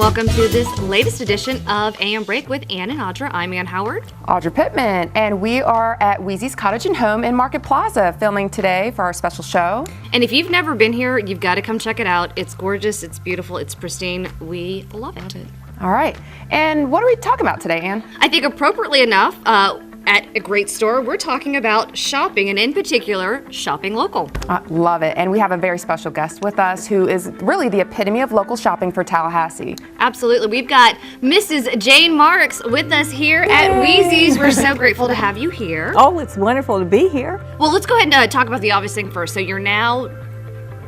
Welcome to this latest edition of AM Break with Ann and Audra. I'm Ann Howard. Audra Pittman, and we are at Weezy's Cottage and Home in Market Plaza filming today for our special show. And if you've never been here, you've got to come check it out. It's gorgeous, it's beautiful, it's pristine. We love it. All right, and what are we talking about today, Ann? I think appropriately enough, at a great store, we're talking about shopping, and in particular, shopping local. Love it, and we have a very special guest with us who is really the epitome of local shopping for Tallahassee. Absolutely. We've got Mrs. Jane Marks with us here at Weezy's. We're so grateful to have you here. Oh, it's wonderful to be here. Well, let's go ahead and talk about the obvious thing first. So you're now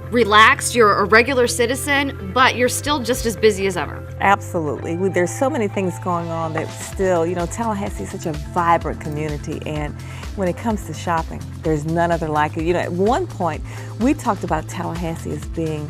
relaxed, you're a regular citizen, but you're still just as busy as ever. Absolutely. There's so many things going on that still, Tallahassee is such a vibrant community, and when it comes to shopping, there's none other like it. At one point, we talked about Tallahassee as being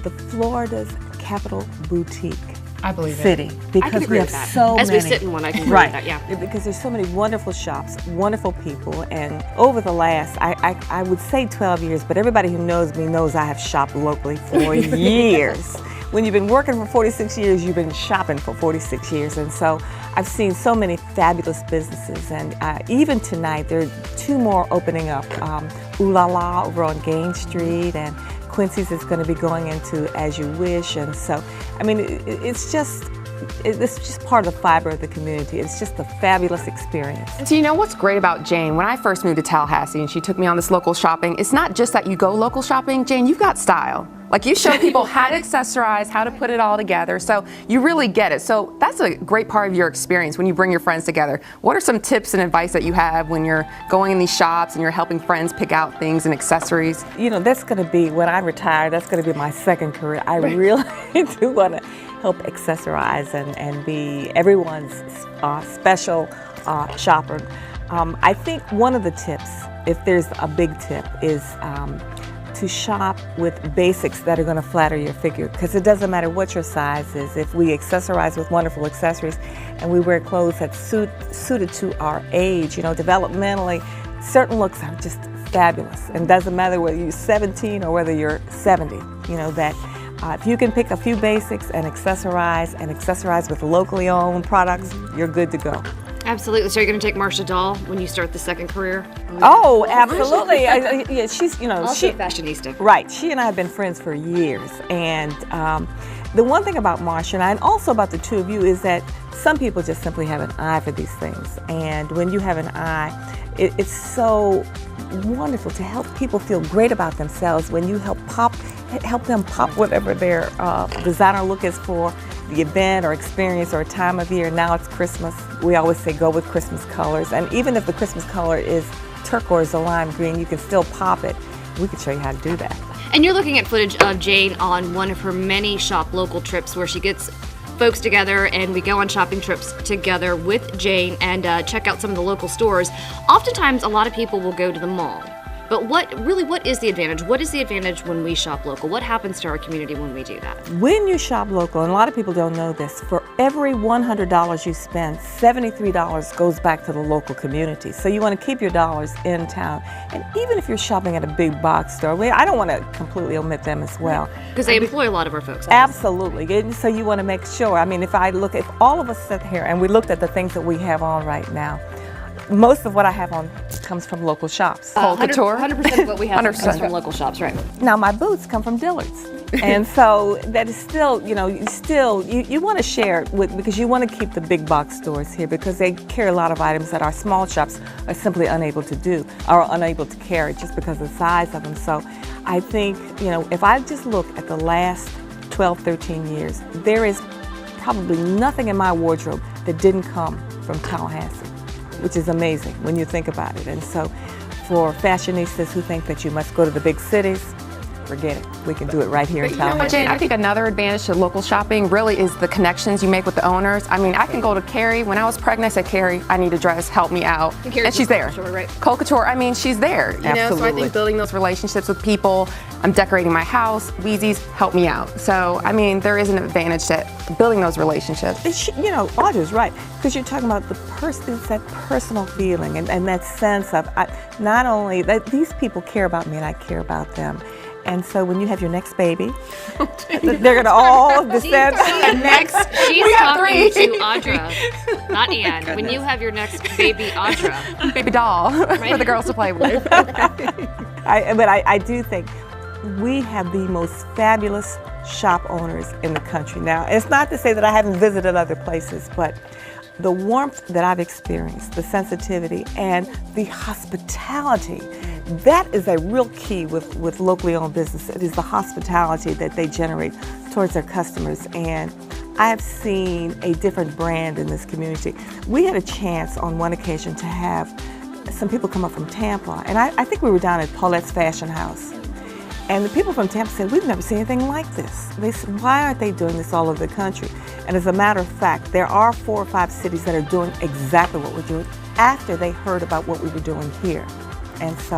the Florida's capital boutique. I believe city because we have so many. As we sit in one, I can agree with that, yeah. Because there's so many wonderful shops, wonderful people, and over the last, I would say 12 years, but everybody who knows me knows I have shopped locally for years. When you've been working for 46 years, you've been shopping for 46 years, and so I've seen so many fabulous businesses, and even tonight there are two more opening up. Ooh La La over on Gain Street, and Quincy's is going to be going into As You Wish, and so, it's just part of the fiber of the community. It's just a fabulous experience. So you know what's great about Jane? When I first moved to Tallahassee and she took me on this local shopping, it's not just that you go local shopping, Jane, you've got style. Like you show people how to accessorize, how to put it all together, so you really get it. So that's a great part of your experience when you bring your friends together. What are some tips and advice that you have when you're going in these shops and you're helping friends pick out things and accessories? That's going to be, when I retire, that's going to be my second career. I really do want to help accessorize and be everyone's special shopper. I think one of the tips, if there's a big tip, is to shop with basics that are going to flatter your figure, because it doesn't matter what your size is. If we accessorize with wonderful accessories and we wear clothes that suited to our age, developmentally, certain looks are just fabulous, and it doesn't matter whether you're 17 or whether you're 70. If you can pick a few basics and accessorize with locally owned products, you're good to go. Absolutely. So you're going to take Marcia Dahl when you start the second career? Oh, absolutely. Yeah, she's, also a fashionista. Right. She and I have been friends for years. And the one thing about Marcia and also about the two of you is that some people just simply have an eye for these things. And when you have an eye, it's so wonderful to help people feel great about themselves when you help them pop whatever their designer look is for the event or experience or time of year. Now it's Christmas. We always say go with Christmas colors. And even if the Christmas color is turquoise or lime green, you can still pop it. We can show you how to do that. And you're looking at footage of Jane on one of her many shop local trips where she gets folks together and we go on shopping trips together with Jane and check out some of the local stores. Oftentimes, a lot of people will go to the mall. But what is the advantage? What is the advantage when we shop local? What happens to our community when we do that? When you shop local, and a lot of people don't know this, for every $100 you spend, $73 goes back to the local community. So you want to keep your dollars in town. And even if you're shopping at a big box store, I don't want to completely omit them as well. Because they employ a lot of our folks. Absolutely. And so you want to make sure, if all of us sit here and we looked at the things that we have on right now, most of what I have on comes from local shops. Cole Couture? 100% of what we have comes from local shops, right? Now my boots come from Dillard's. And so that is still, you want to share it because you want to keep the big box stores here because they carry a lot of items that our small shops are simply unable to do or unable to carry just because of the size of them. So I think, if I just look at the last 12, 13 years, there is probably nothing in my wardrobe that didn't come from Tallahassee, which is amazing when you think about it. And so for fashionistas who think that you must go to the big cities, forget it. We can do it right here in Tallahassee. You know what, Jane? I think another advantage to local shopping really is the connections you make with the owners. I can go to Carrie. When I was pregnant, I said, Carrie, I need a dress, help me out. And she's there. Couture, right? Cole Couture, she's there. You know, so I think building those relationships with people, I'm decorating my house, Weezy's, help me out. So, there is an advantage to building those relationships. Audra's right, because you're talking about it's that personal feeling and that sense of not only that these people care about me and I care about them. And so when you have your next baby, they're going to all descend. She's talking to Audra, not Ann. When you have your next baby, Audra. Baby doll for the girls to play with. But I do think we have the most fabulous shop owners in the country. Now, it's not to say that I haven't visited other places, but the warmth that I've experienced, the sensitivity, and the hospitality, that is a real key with locally owned business. It is the hospitality that they generate towards their customers. And I have seen a different brand in this community. We had a chance on one occasion to have some people come up from Tampa, and I think we were down at Paulette's Fashion House. And the people from Tampa said, we've never seen anything like this. They said, why aren't they doing this all over the country? And as a matter of fact, there are 4 or 5 cities that are doing exactly what we're doing after they heard about what we were doing here. And so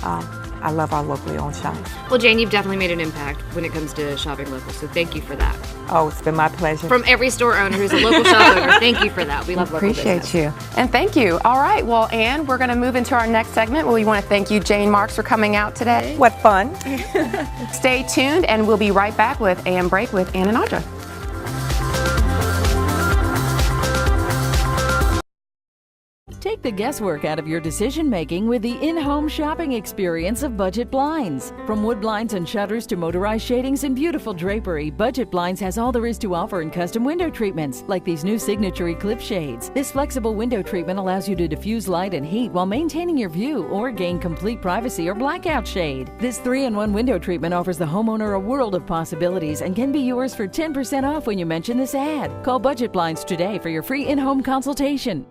I love our locally owned shops. Well, Jane, you've definitely made an impact when it comes to shopping local, so thank you for that. Oh, it's been my pleasure. From every store owner who's a local shop owner, thank you for that. We love local Appreciate business. you. And thank you. All right, well, Ann, we're going to move into our next segment where we want to thank you, Jane Marks, for coming out today. What fun. Stay tuned, and we'll be right back with AM Break with Ann and Audra. Take the guesswork out of your decision-making with the in-home shopping experience of Budget Blinds. From wood blinds and shutters to motorized shadings and beautiful drapery, Budget Blinds has all there is to offer in custom window treatments, like these new signature Eclipse shades. This flexible window treatment allows you to diffuse light and heat while maintaining your view or gain complete privacy or blackout shade. This 3-in-1 window treatment offers the homeowner a world of possibilities and can be yours for 10% off when you mention this ad. Call Budget Blinds today for your free in-home consultation.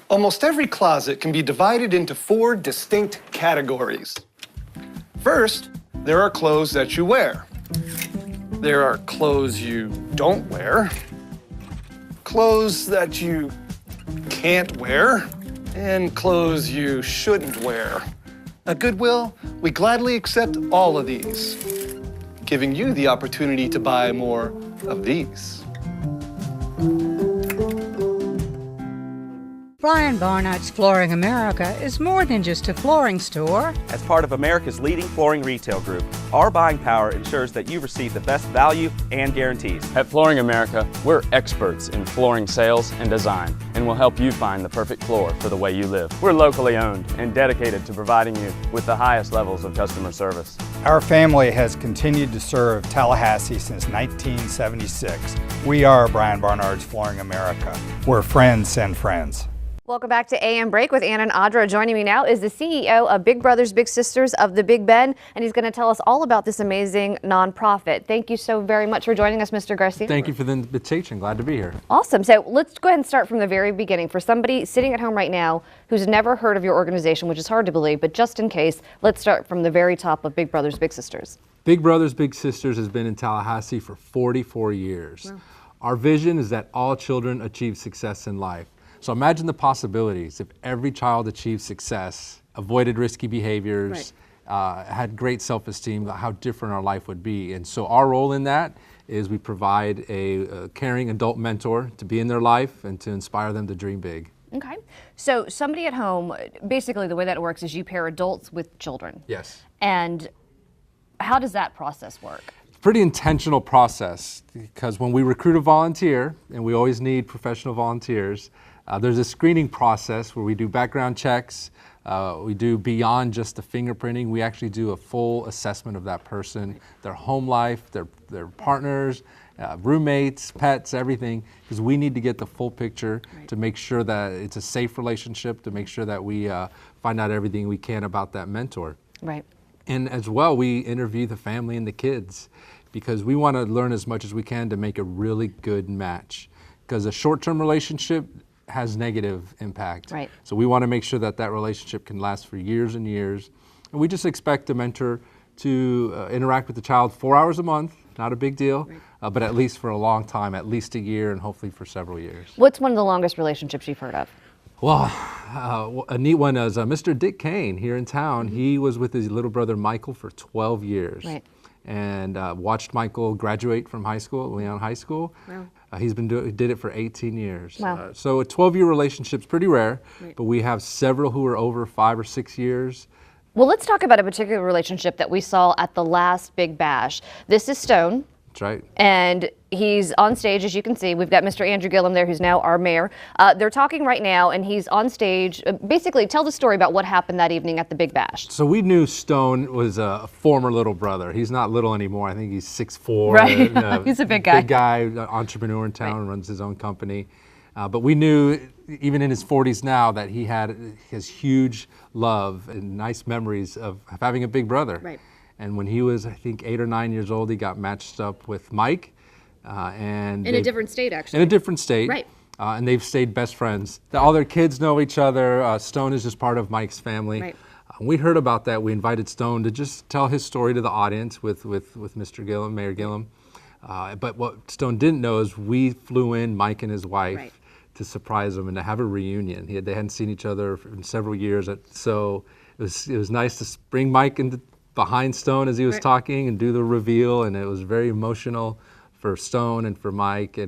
Almost every closet can be divided into 4 distinct categories. First, there are clothes that you wear. There are clothes you don't wear, clothes that you can't wear, and clothes you shouldn't wear. At Goodwill, we gladly accept all of these, giving you the opportunity to buy more of these. Brian Barnard's Flooring America is more than just a flooring store. As part of America's leading flooring retail group, our buying power ensures that you receive the best value and guarantees. At Flooring America, we're experts in flooring sales and design, and will help you find the perfect floor for the way you live. We're locally owned and dedicated to providing you with the highest levels of customer service. Our family has continued to serve Tallahassee since 1976. We are Brian Barnard's Flooring America, where friends send friends. Welcome back to AM Break with Ann and Audra. Joining me now is the CEO of Big Brothers Big Sisters of the Big Bend, and he's going to tell us all about this amazing nonprofit. Thank you so very much for joining us, Mr. Garcia. Thank you for the invitation. Glad to be here. Awesome. So let's go ahead and start from the very beginning. For somebody sitting at home right now who's never heard of your organization, which is hard to believe, but just in case, let's start from the very top of Big Brothers Big Sisters. Big Brothers Big Sisters has been in Tallahassee for 44 years. Wow. Our vision is that all children achieve success in life. So imagine the possibilities if every child achieved success, avoided risky behaviors, had great self-esteem, how different our life would be. And so our role in that is we provide a caring adult mentor to be in their life and to inspire them to dream big. Okay. So somebody at home, basically the way that works is you pair adults with children. Yes. And how does that process work? Pretty intentional process, because when we recruit a volunteer, and we always need professional volunteers, there's a screening process where we do background checks. We do beyond just the fingerprinting. We actually do a full assessment of that person, their home life, their partners, roommates, pets, everything, because we need to get the full picture to make sure that it's a safe relationship, to make sure that we find out everything we can about that mentor. Right. And as well, we interview the family and the kids, because we want to learn as much as we can to make a really good match. Because a short-term relationship has negative impact. Right. So we want to make sure that that relationship can last for years and years. And we just expect the mentor to interact with the child 4 hours a month, not a big deal, but at least for a long time, at least a year, and hopefully for several years. What's one of the longest relationships you've heard of? Well, a neat one is Mr. Dick Kane here in town. He was with his little brother Michael for 12 years. Right. And watched Michael graduate from high school, Leon High School. Wow. He's been did it for 18 years. Wow. So a 12-year relationship's pretty rare, but we have several who are over 5 or 6 years. Well, let's talk about a particular relationship that we saw at the last Big Bash. This is Stone. That's right. And he's on stage, as you can see. We've got Mr. Andrew Gillum there, who's now our mayor. They're talking right now, and he's on stage. Basically, tell the story about what happened that evening at the Big Bash. So we knew Stone was a former little brother. He's not little anymore. I think he's 6'4". Right. He's a big guy. Big guy, entrepreneur in town, runs his own company. But we knew, even in his 40s now, that he had his huge love and nice memories of having a big brother. Right. And when he was, I think, 8 or 9 years old, he got matched up with Mike. In a different state, actually. In a different state. Right. And they've stayed best friends. All their kids know each other. Stone is just part of Mike's family. Right. We heard about that. We invited Stone to just tell his story to the audience with Mr. Gillum, Mayor Gillum. But what Stone didn't know is we flew in Mike and his wife to surprise him and to have a reunion. They hadn't seen each other in several years. So it was nice to bring Mike behind Stone as he was talking and do the reveal, and it was very emotional for Stone and for Mike,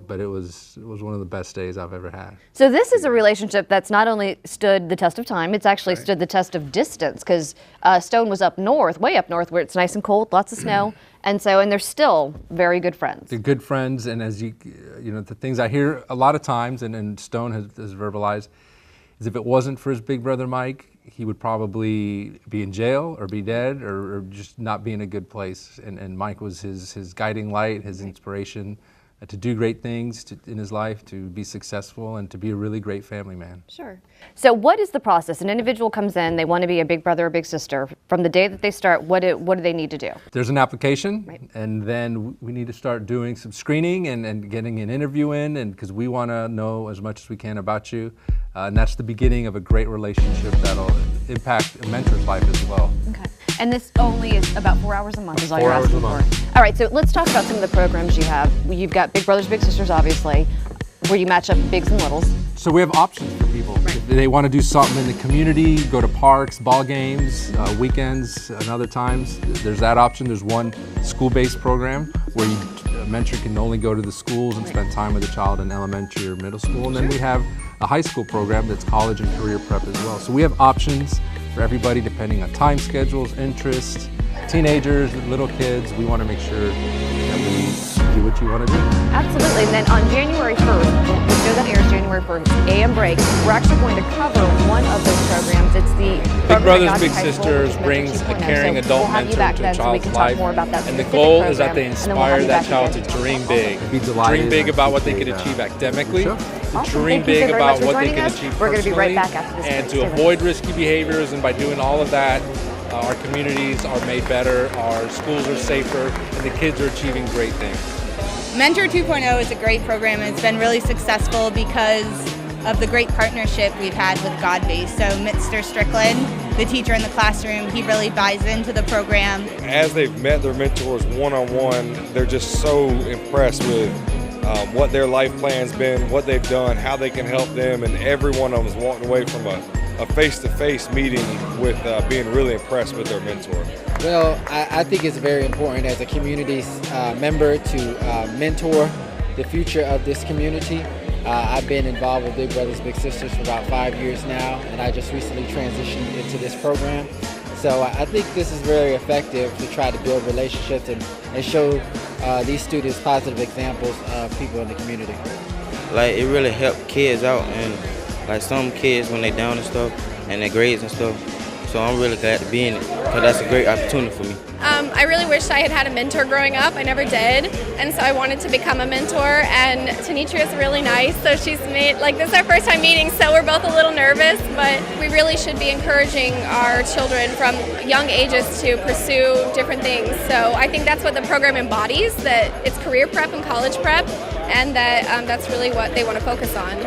but it was one of the best days I've ever had. So this is a relationship that's not only stood the test of time, it's actually stood the test of distance, because Stone was up north, way up north, where it's nice and cold, lots of snow, and they're still very good friends. They're good friends, and as you know, the things I hear a lot of times, and Stone has verbalized, is if it wasn't for his big brother Mike, he would probably be in jail or be dead or just not be in a good place. And Mike was his guiding light, his inspiration to do great things in his life, to be successful, and to be a really great family man. Sure. So what is the process? An individual comes in, they want to be a big brother or big sister. From the day that they start, what do they need to do? There's an application, and then we need to start doing some screening and getting an interview in, and because we want to know as much as we can about you. And that's the beginning of a great relationship that'll impact a mentor's life as well. Okay. And this only is about 4 hours a month is all 4 you're hours asking a month. for. All right, so let's talk about some of the programs you have. You've got Big Brothers, Big Sisters, obviously, where you match up bigs and littles. So we have options for people. If they want to do something in the community, go to parks, ball games, weekends, and other times, there's that option. There's one school-based program where a mentor can only go to the schools and spend time with a child in elementary or middle school. And then we have a high school program that's college and career prep as well. So we have options for everybody depending on time schedules, interests, teenagers, little kids. We want to make sure that we do what you want to do. Absolutely. And then on January 1st, the show that airs January 1st, AM Break, we're actually going to cover one of those programs. It's the Big Brothers Big Sisters brings a caring adult mentor to a child's life, and the goal is that they inspire that child to dream big. Dream big about what they can achieve academically, dream big about what they can achieve We're going to be right personally, back after this and break. to avoid risky behaviors. And by doing all of that, our communities are made better, our schools are safer, and the kids are achieving great things. Mentor 2.0 is a great program, and it's been really successful because of the great partnership we've had with Godbase. So Mr. Strickland, the teacher in the classroom, he really buys into the program. As they've met their mentors one-on-one, they're just so impressed with what their life plan's been, what they've done, how they can help them, and every one of them is walking away from a face-to-face meeting with being really impressed with their mentor. Well, I think it's very important as a community member to mentor the future of this community. I've been involved with Big Brothers Big Sisters for about 5 years now, and I just recently transitioned into this program. So I think this is very effective to try to build relationships and show these students positive examples of people in the community. Like, it really helped kids out, and like some kids when they down and stuff, and their grades and stuff. So I'm really glad to be in it, because that's a great opportunity for me. I really wished I had had a mentor growing up. I never did, and so I wanted to become a mentor, and Tanitra is really nice, so she's made, like, this is our first time meeting, so we're both a little nervous, but we really should be encouraging our children from young ages to pursue different things. So I think that's what the program embodies, that it's career prep and college prep, and that that's really what they want to focus on.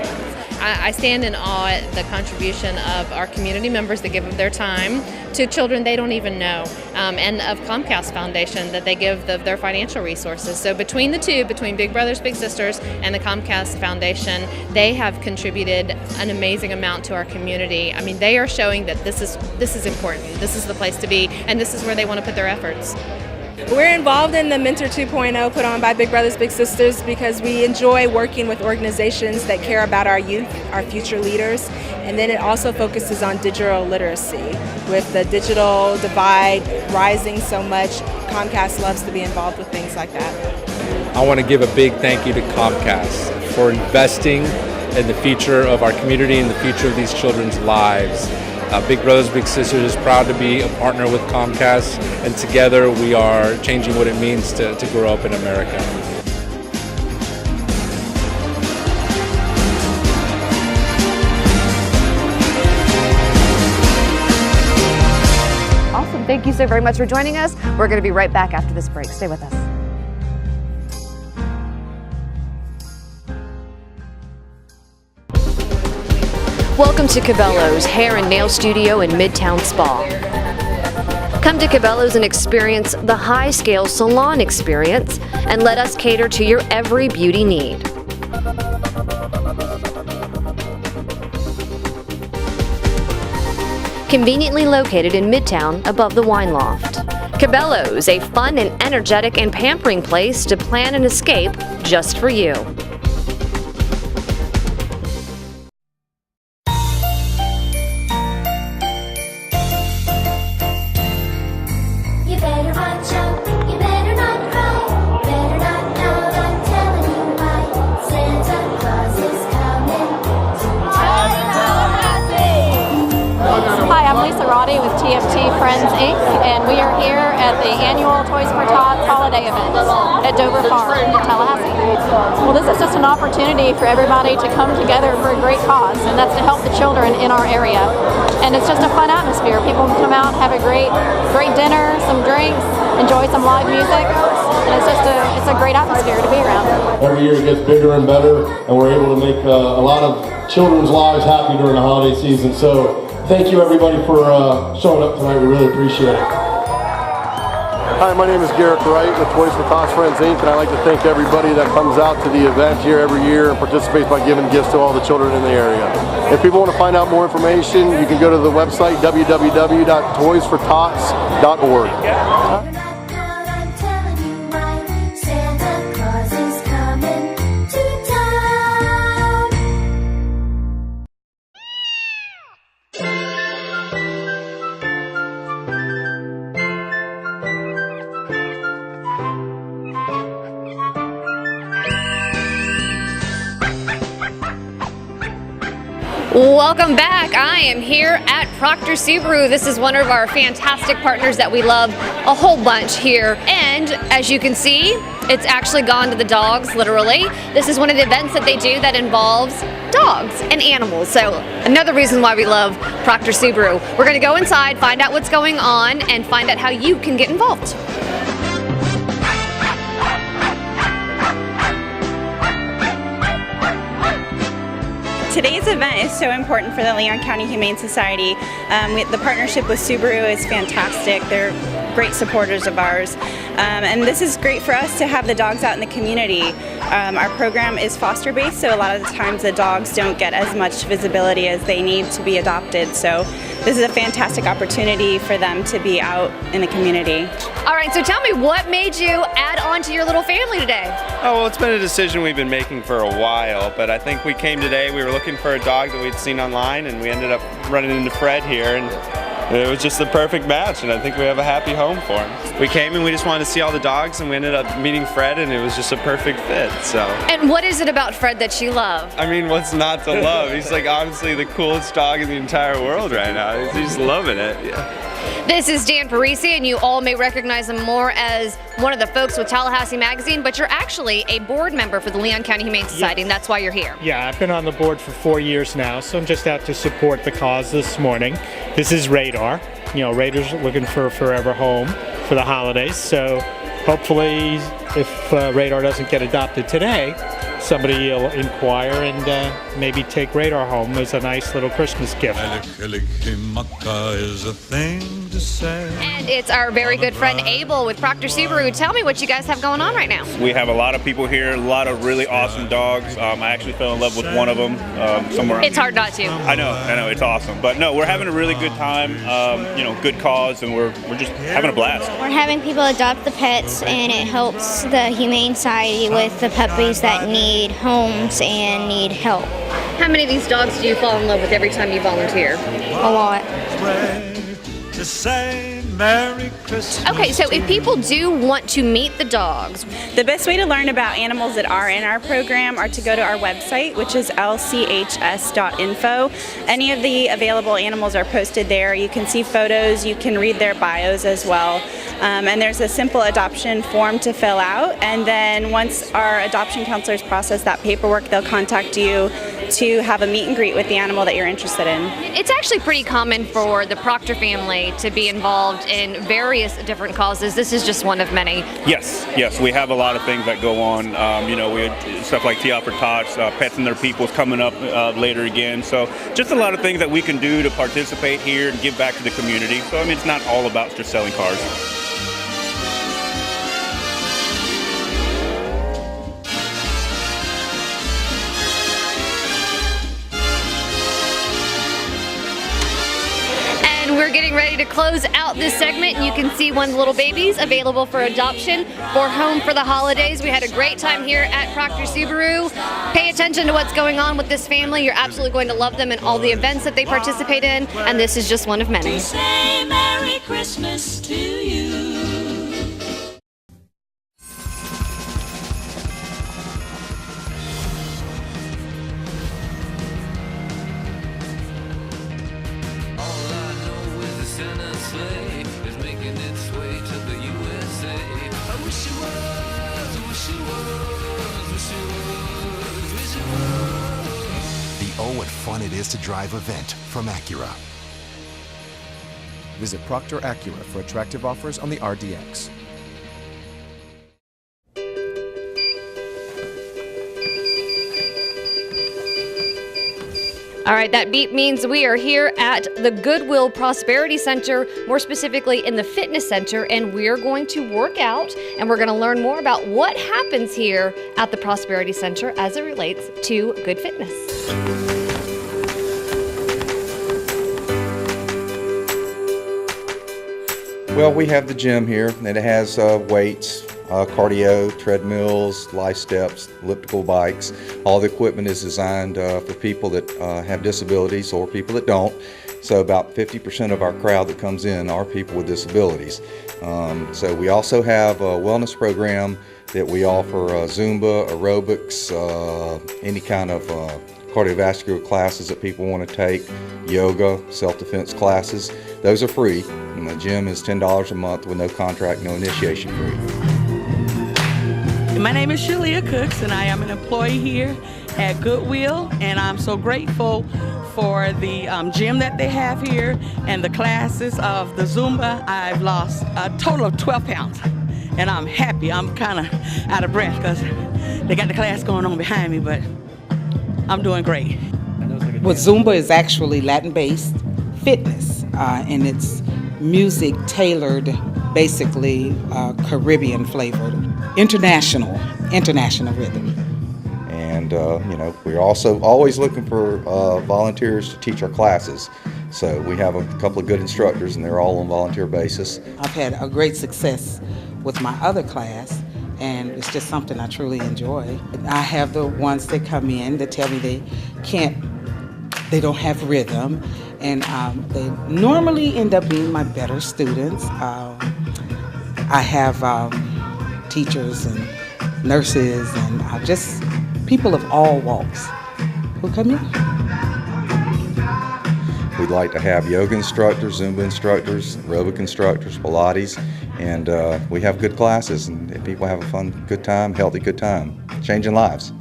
I stand in awe at the contribution of our community members that give of their time to children they don't even know, and of Comcast Foundation that they give their financial resources. So between the two, between Big Brothers Big Sisters and the Comcast Foundation, they have contributed an amazing amount to our community. I mean, they are showing that this is important, this is the place to be, and this is where they want to put their efforts. We're involved in the Mentor 2.0 put on by Big Brothers Big Sisters because we enjoy working with organizations that care about our youth, our future leaders, and then it also focuses on digital literacy. With the digital divide rising so much, Comcast loves to be involved with things like that. I want to give a big thank you to Comcast for investing in the future of our community and the future of these children's lives. Big Brothers Big Sisters is proud to be a partner with Comcast, and together we are changing what it means to grow up in America. Awesome. Thank you so very much for joining us. We're going to be right back after this break. Stay with us. Welcome to Cabela's Hair and Nail Studio in Midtown Spa. Come to Cabela's and experience the high-scale salon experience and let us cater to your every beauty need. Conveniently located in Midtown above the Wine Loft. Cabela's, a fun and energetic and pampering place to plan an escape just for you. With TFT Friends Inc. and we are here at the annual Toys for Tots holiday event at Dover Farm in Tallahassee. Well, this is just an opportunity for everybody to come together for a great cause, and that's to help the children in our area. And it's just a fun atmosphere. People can come out, have a great dinner, some drinks, enjoy some live music, and it's a great atmosphere to be around. Every year it gets bigger and better, and we're able to make a lot of children's lives happy during the holiday season. So thank you everybody for showing up tonight. We really appreciate it. Hi, my name is Garrett Wright with Toys for Tots Friends Inc. and I'd like to thank everybody that comes out to the event here every year and participates by giving gifts to all the children in the area. If people want to find out more information, you can go to the website www.toysfortots.org. Welcome back. I am here at Proctor Subaru. This is one of our fantastic partners that we love a whole bunch here. And as you can see, it's actually gone to the dogs, literally. This is one of the events that they do that involves dogs and animals. So another reason why we love Proctor Subaru. We're going to go inside, find out what's going on, and find out how you can get involved. Today's event is so important for the Leon County Humane Society. The partnership with Subaru is fantastic. They're great supporters of ours. And this is great for us to have the dogs out in the community. Our program is foster based, so a lot of the times the dogs don't get as much visibility as they need to be adopted. So this is a fantastic opportunity for them to be out in the community. All right, so tell me, what made you add on to your little family today? Oh, well, it's been a decision we've been making for a while, but I think we came today, we were looking for a dog that we'd seen online, and we ended up running into Fred here, and it was just the perfect match, and I think we have a happy home for him. We came and we just wanted to see all the dogs, and we ended up meeting Fred, and it was just a perfect fit, so. And what is it about Fred that you love? I mean, what's not to love? He's like honestly the coolest dog in the entire world right now. He's loving it. Yeah. This is Dan Parisi, and you all may recognize him more as one of the folks with Tallahassee Magazine, but you're actually a board member for the Leon County Humane Society, and that's why you're here. Yeah, I've been on the board for 4 years now, so I'm just out to support the cause this morning. This is Radar. You know, Radar's looking for a forever home for the holidays, so hopefully if Radar doesn't get adopted today, somebody will inquire and maybe take Radar home as a nice little Christmas gift. And it's our very good friend Abel with Proctor Subaru. Tell me what you guys have going on right now. We have a lot of people here, a lot of really awesome dogs. I actually fell in love with one of them somewhere. It's hard not to. I know, it's awesome. But no, we're having a really good time, good cause, and we're just having a blast. We're having people adopt the pets, and it helps the Humane Society with the puppies that need homes and need help. How many of these dogs do you fall in love with every time you volunteer? A lot. To say Merry Christmas. Okay, so if people do want to meet the dogs, the best way to learn about animals that are in our program are to go to our website, which is lchs.info. Any of the available animals are posted there. You can see photos, you can read their bios as well. And there's a simple adoption form to fill out. And then once our adoption counselors process that paperwork, they'll contact you to have a meet and greet with the animal that you're interested in. It's actually pretty common for the Proctor family to be involved in various different causes. This is just one of many. Yes, we have a lot of things that go on. We had stuff like Tea Out for Tots, Pets and Their People's coming up later again. So just a lot of things that we can do to participate here and give back to the community. So it's not all about just selling cars. We're getting ready to close out this segment, and you can see one of the little babies available for adoption for home for the holidays. We had a great time here at Proctor Subaru. Pay attention to what's going on with this family. You're absolutely going to love them and all the events that they participate in, and this is just one of many. To say Merry Christmas to you. What fun it is to drive Event from Acura. Visit Proctor Acura for attractive offers on the RDX. All right, that beep means we are here at the Goodwill Prosperity Center, more specifically in the fitness center, and we're going to work out, and we're going to learn more about what happens here at the Prosperity Center as it relates to good fitness. Well, we have the gym here, and it has weights, cardio, treadmills, life steps, elliptical bikes. All the equipment is designed for people that have disabilities or people that don't. So about 50% of our crowd that comes in are people with disabilities. So we also have a wellness program that we offer Zumba, aerobics, any kind of cardiovascular classes that people want to take, yoga, self-defense classes. Those are free, and the gym is $10 a month with no contract, no initiation fee. My name is Shalia Cooks, and I am an employee here at Goodwill, and I'm so grateful for the gym that they have here and the classes of the Zumba. I've lost a total of 12 pounds, and I'm happy. I'm kind of out of breath because they got the class going on behind me, but I'm doing great. Well, Zumba is actually Latin-based fitness, and it's music tailored, basically Caribbean flavored, international rhythm. And we're also always looking for volunteers to teach our classes. So we have a couple of good instructors, and they're all on volunteer basis. I've had a great success with my other class, and it's just something I truly enjoy. I have the ones that come in that tell me they don't have rhythm, and they normally end up being my better students. I have teachers and nurses and just people of all walks who come in. We'd like to have yoga instructors, Zumba instructors, aerobic instructors, Pilates, and we have good classes, and people have a fun, good time, healthy, good time, changing lives.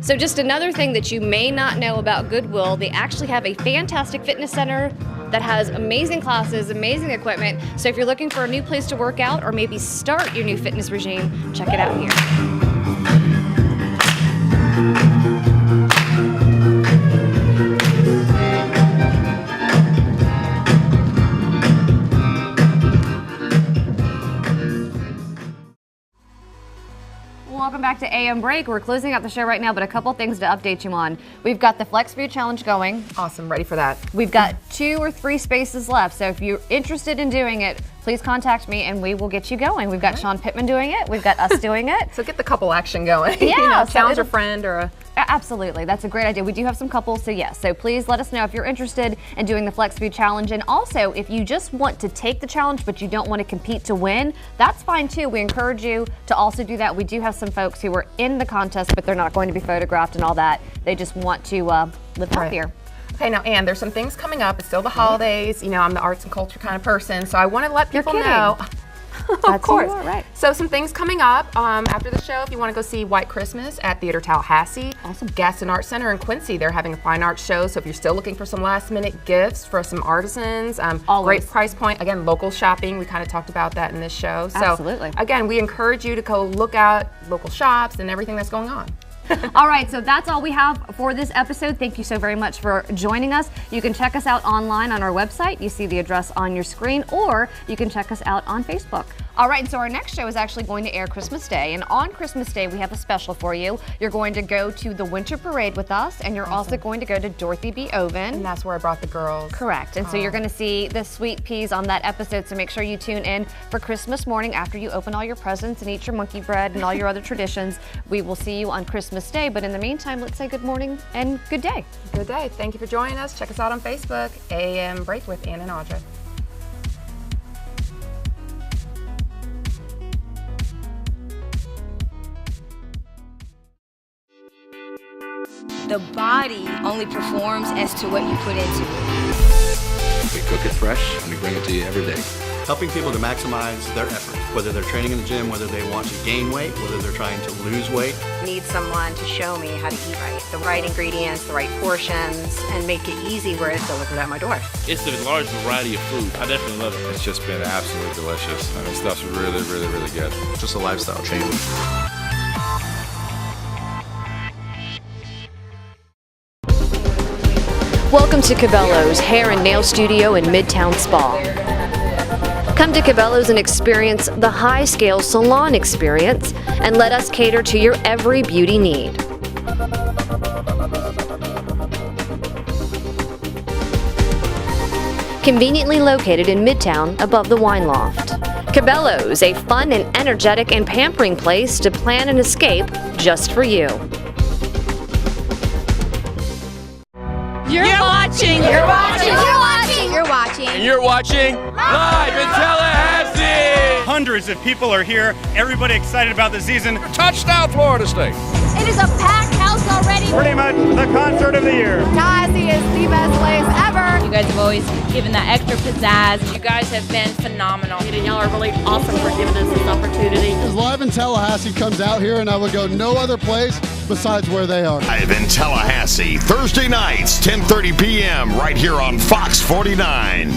So just another thing that you may not know about Goodwill, they actually have a fantastic fitness center that has amazing classes, amazing equipment. So if you're looking for a new place to work out or maybe start your new fitness regime, check it out here. back to AM Break. We're closing out the show right now, but a couple things to update you on. We've got the Flex Food Challenge going. Awesome, ready for that. We've got 2 or 3 spaces left, so if you're interested in doing it, please contact me and we will get you going. We've got Sean Pittman doing it. We've got us doing it. So get the couple action going. Yeah. Challenge a friend or a... Absolutely. That's a great idea. We do have some couples, so yes. So please let us know if you're interested in doing the Flex Food Challenge. And also, if you just want to take the challenge but you don't want to compete to win, that's fine too. We encourage you to also do that. We do have some folks who are in the contest, but they're not going to be photographed and all that. They just want to live healthier. Right. Okay, now, Ann, there's some things coming up. It's still the holidays. You know, I'm the arts and culture kind of person, so I want to let people know. Of course. Right. So some things coming up after the show. If you want to go see White Christmas at Theater Tallahassee. Awesome. Gaston Art Center in Quincy, they're having a fine art show. So if you're still looking for some last minute gifts for some artisans, great price point. Again, local shopping. We kind of talked about that in this show. So absolutely. Again, we encourage you to go look out local shops and everything that's going on. All right, so that's all we have for this episode. Thank you so very much for joining us. You can check us out online on our website. You see the address on your screen, or you can check us out on Facebook. All right, so our next show is actually going to air Christmas Day, and on Christmas Day, we have a special for you. You're going to go to the Winter Parade with us, and you're also going to go to Dorothy B. Oven. And that's where I brought the girls. Correct, and so you're going to see the sweet peas on that episode, so make sure you tune in for Christmas morning after you open all your presents and eat your monkey bread and all your other traditions. We will see you on Christmas Day, but in the meantime, let's say good morning and good day. Good day. Thank you for joining us. Check us out on Facebook, AM Break with Ann and Audra. The body only performs as to what you put into it. We cook it fresh and we bring it to you every day. Helping people to maximize their effort, whether they're training in the gym, whether they want to gain weight, whether they're trying to lose weight. I need someone to show me how to eat right, the right ingredients, the right portions, and make it easy where it's delivered at my door. It's a large variety of food. I definitely love it. It's just been absolutely delicious. I mean, stuff's really, really, really good. It's just a lifestyle change. Welcome to Cabela's Hair and Nail Studio in Midtown Spa. Come to Cabela's and experience the high-scale salon experience and let us cater to your every beauty need. Conveniently located in Midtown above the Wine Loft. Cabela's, a fun and energetic and pampering place to plan an escape just for you. You're watching Live in Tallahassee! Hundreds of people are here. Everybody excited about the season. Touchdown, Florida State! It is a packed house already. Pretty much the concert of the year. Tallahassee is the best place ever. You guys have always given that extra pizzazz. You guys have been phenomenal. And y'all are really awesome for giving us this opportunity. As Live in Tallahassee comes out here, and I would go no other place besides where they are. Live in Tallahassee, Thursday nights, 10:30 p.m. right here on Fox 49.